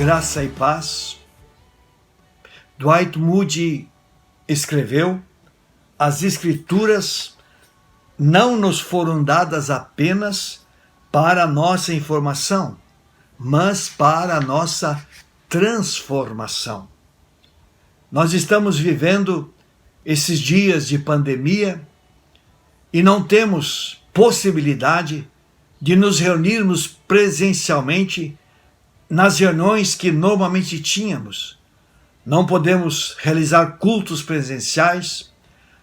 Graça e paz. Dwight Moody escreveu: as Escrituras não nos foram dadas apenas para a nossa informação, mas para a nossa transformação. Nós estamos vivendo esses dias de pandemia e não temos possibilidade de nos reunirmos presencialmente nas reuniões que normalmente tínhamos. Não podemos realizar cultos presenciais,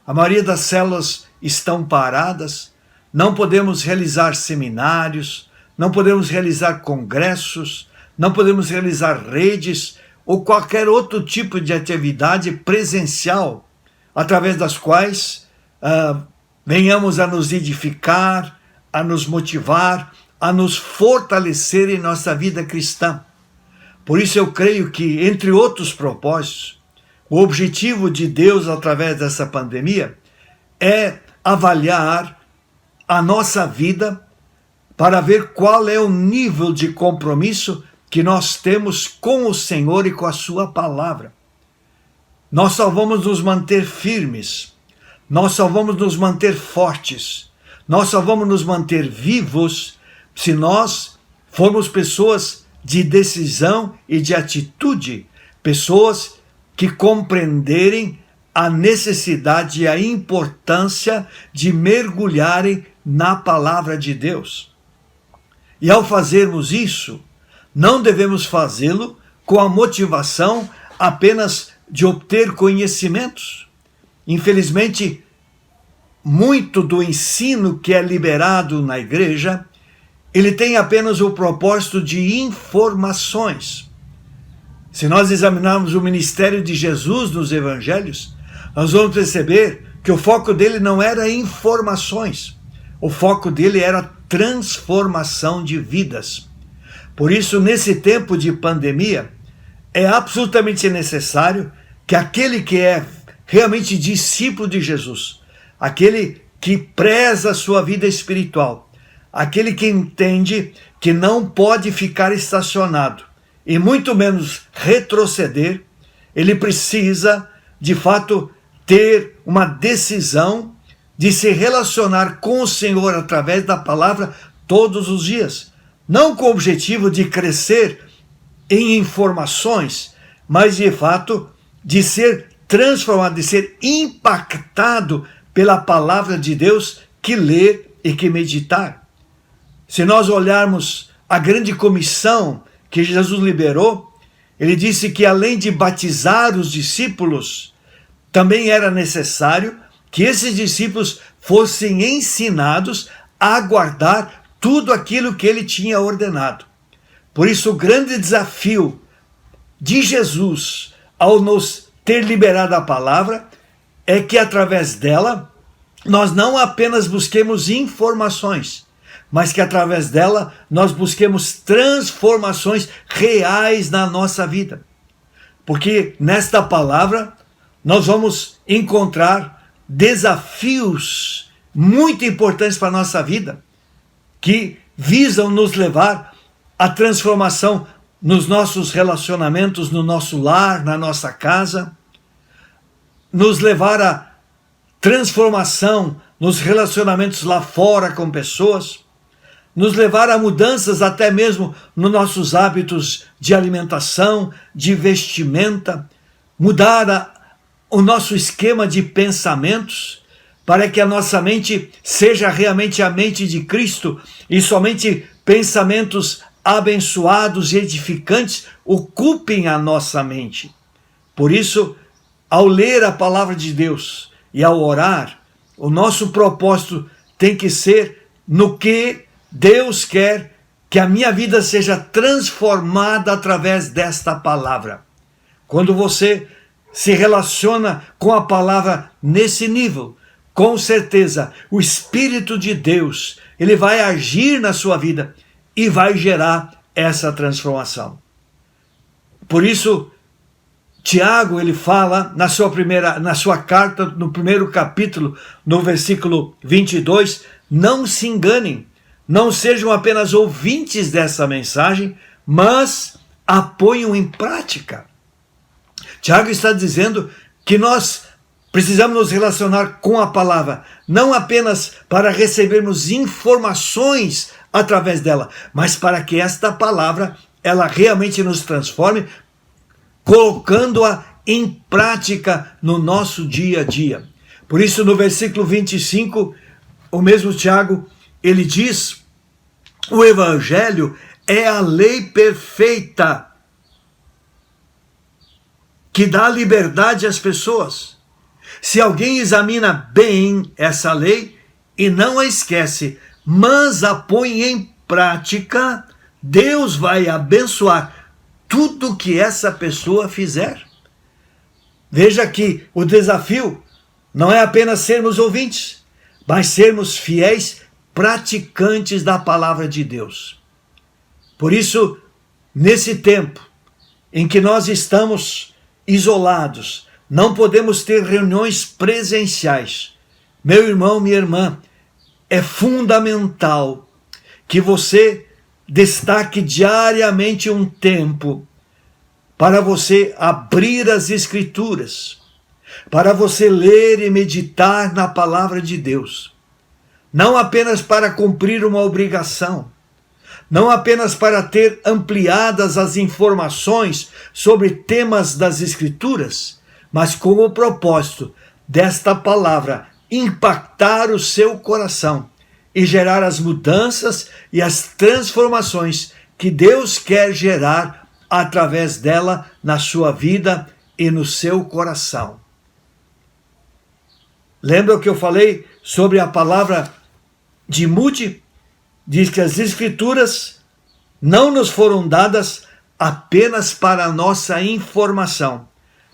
a maioria das células estão paradas, não podemos realizar seminários, não podemos realizar congressos, não podemos realizar redes ou qualquer outro tipo de atividade presencial, através das quais venhamos a nos edificar, a nos motivar, a nos fortalecer em nossa vida cristã. Por isso eu creio que, entre outros propósitos, o objetivo de Deus através dessa pandemia é avaliar a nossa vida para ver qual é o nível de compromisso que nós temos com o Senhor e com a sua palavra. Nós só vamos nos manter firmes, nós só vamos nos manter fortes, nós só vamos nos manter vivos se nós formos pessoas de decisão e de atitude, pessoas que compreenderem a necessidade e a importância de mergulharem na palavra de Deus. E ao fazermos isso, não devemos fazê-lo com a motivação apenas de obter conhecimentos. Infelizmente, muito do ensino que é liberado na igreja, ele tem apenas o propósito de informações. Se nós examinarmos o ministério de Jesus nos evangelhos, nós vamos perceber que o foco dele não era informações, o foco dele era transformação de vidas. Por isso, nesse tempo de pandemia, é absolutamente necessário que aquele que é realmente discípulo de Jesus, aquele que preza a sua vida espiritual, aquele que entende que não pode ficar estacionado e muito menos retroceder, ele precisa, de fato, ter uma decisão de se relacionar com o Senhor através da palavra todos os dias. Não com o objetivo de crescer em informações, mas de fato de ser transformado, de ser impactado pela palavra de Deus que ler e que meditar. Se nós olharmos a grande comissão que Jesus liberou, ele disse que além de batizar os discípulos, também era necessário que esses discípulos fossem ensinados a guardar tudo aquilo que ele tinha ordenado. Por isso, o grande desafio de Jesus, ao nos ter liberado a palavra, é que através dela, nós não apenas busquemos informações, mas que através dela nós busquemos transformações reais na nossa vida. Porque nesta palavra nós vamos encontrar desafios muito importantes para a nossa vida, que visam nos levar à transformação nos nossos relacionamentos, no nosso lar, na nossa casa, nos levar à transformação nos relacionamentos lá fora com pessoas, nos levar a mudanças até mesmo nos nossos hábitos de alimentação, de vestimenta, mudar o nosso esquema de pensamentos, para que a nossa mente seja realmente a mente de Cristo e somente pensamentos abençoados e edificantes ocupem a nossa mente. Por isso, ao ler a palavra de Deus e ao orar, o nosso propósito tem que ser no que Deus quer que a minha vida seja transformada através desta palavra. Quando você se relaciona com a palavra nesse nível, com certeza o Espírito de Deus, ele vai agir na sua vida e vai gerar essa transformação. Por isso, Tiago, ele fala na sua carta, no primeiro capítulo, no versículo 22, não se enganem, não sejam apenas ouvintes dessa mensagem, mas a ponham em prática. Tiago está dizendo que nós precisamos nos relacionar com a palavra, não apenas para recebermos informações através dela, mas para que esta palavra ela realmente nos transforme, colocando-a em prática no nosso dia a dia. Por isso, no versículo 25, o mesmo Tiago, ele diz: o Evangelho é a lei perfeita que dá liberdade às pessoas. Se alguém examina bem essa lei e não a esquece, mas a põe em prática, Deus vai abençoar tudo que essa pessoa fizer. Veja que o desafio não é apenas sermos ouvintes, mas sermos fiéis praticantes da palavra de Deus. Por isso, nesse tempo em que nós estamos isolados, não podemos ter reuniões presenciais. Meu irmão, minha irmã, é fundamental que você destaque diariamente um tempo para você abrir as Escrituras, para você ler e meditar na palavra de Deus. Não apenas para cumprir uma obrigação, não apenas para ter ampliadas as informações sobre temas das Escrituras, mas com o propósito desta palavra impactar o seu coração e gerar as mudanças e as transformações que Deus quer gerar através dela na sua vida e no seu coração. Lembra o que eu falei sobre a palavra de Moody? Diz que as Escrituras não nos foram dadas apenas para a nossa informação,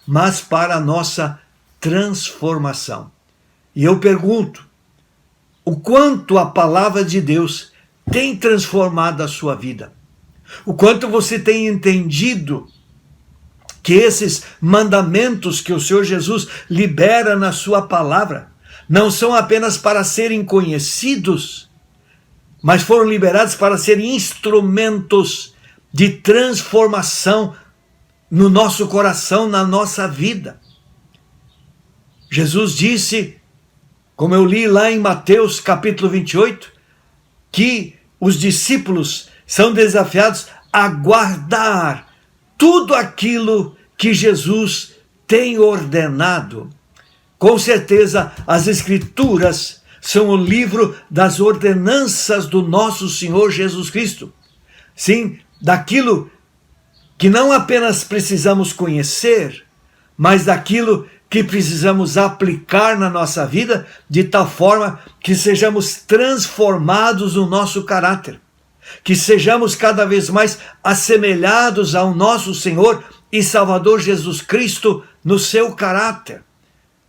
mas para a nossa transformação. E eu pergunto, o quanto a palavra de Deus tem transformado a sua vida? O quanto você tem entendido que esses mandamentos que o Senhor Jesus libera na sua palavra não são apenas para serem conhecidos, mas foram liberados para serem instrumentos de transformação no nosso coração, na nossa vida. Jesus disse, como eu li lá em Mateus capítulo 28, que os discípulos são desafiados a guardar tudo aquilo que Jesus tem ordenado. Com certeza, as Escrituras são o livro das ordenanças do nosso Senhor Jesus Cristo. Sim, daquilo que não apenas precisamos conhecer, mas daquilo que precisamos aplicar na nossa vida, de tal forma que sejamos transformados no nosso caráter, que sejamos cada vez mais assemelhados ao nosso Senhor e Salvador Jesus Cristo no seu caráter.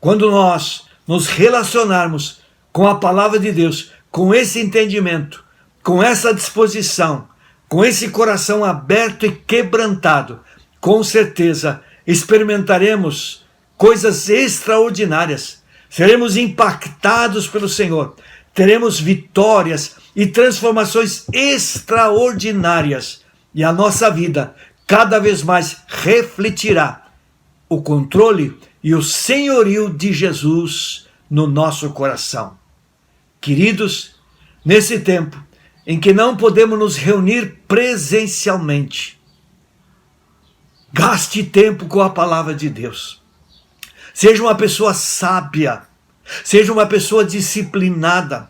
Quando nós nos relacionarmos com a palavra de Deus, com esse entendimento, com essa disposição, com esse coração aberto e quebrantado, com certeza experimentaremos coisas extraordinárias, seremos impactados pelo Senhor, teremos vitórias e transformações extraordinárias, e a nossa vida cada vez mais refletirá o controle e o senhorio de Jesus no nosso coração. Queridos, nesse tempo em que não podemos nos reunir presencialmente, gaste tempo com a palavra de Deus. Seja uma pessoa sábia, seja uma pessoa disciplinada,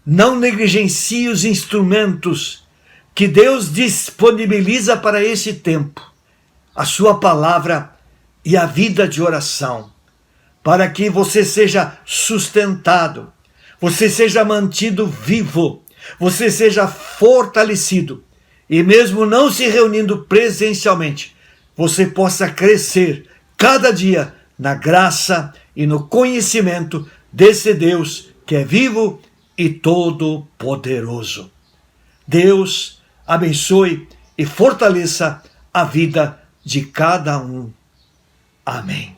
não negligencie os instrumentos que Deus disponibiliza para esse tempo, a sua palavra e a vida de oração, para que você seja sustentado, você seja mantido vivo, você seja fortalecido, e mesmo não se reunindo presencialmente, você possa crescer cada dia na graça e no conhecimento desse Deus que é vivo e todo-poderoso. Deus abençoe e fortaleça a vida de cada um. Amém.